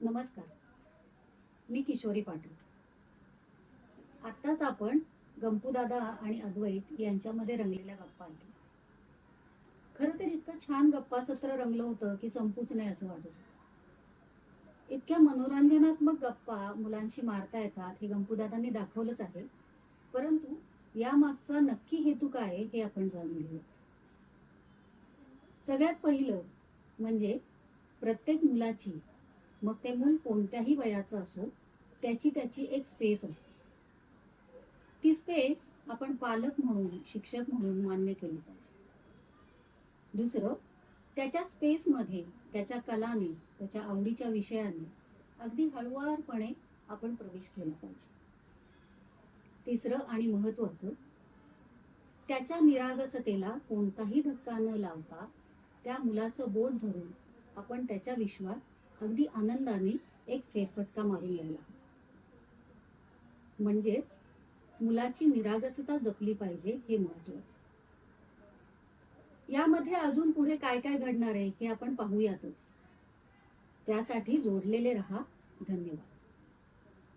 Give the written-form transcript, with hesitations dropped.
नमस्कार. मी किशोरी पाटील. आत्ताच आपण गंपूदादा आणि अद्वैत यांच्यामध्ये रंगलेल्या गप्पा ऐकल्या. खरं तर इतकं छान गप्पा सत्र रंगलं होतं की संपूच नाही असं वाटत होतं. इतक्या मनोरंजनात्मक गप्पा मुलांशी मारता येतात हे गंपूदादांनी दाखवलंच आहे. परंतु यामागचा नक्की हेतू काय आहे हे आपण जाणून घेऊयात. सगळ्यात पहिलं म्हणजे प्रत्येक मुलाची, मग ते मूल कोणत्याही वयाचं असो, त्याची त्याची एक स्पेस असते. ती स्पेस आपण पालक म्हणून, शिक्षक म्हणून मान्य केली पाहिजे. दुसरं, त्याच्या स्पेसमध्ये त्याच्या कलाने, त्याच्या आवडीच्या विषयाने अगदी हळुवारपणे आपण प्रवेश केला पाहिजे. तिसरं आणि महत्वाचं, त्याच्या निरागसतेला कोणताही धक्का न लावता त्या मुलाचं बोट धरून आपण त्याच्या विश्वात अगदी आनंदाने एक फेरफटका मारून यायला हवा. म्हणजेच मुलाची निरागसता जपली पाहिजे हे महत्वाचं. यामध्ये अजून पुढे काय काय घडणार आहे हे आपण पाहूयातच. त्यासाठी जोडलेले रहा. धन्यवाद.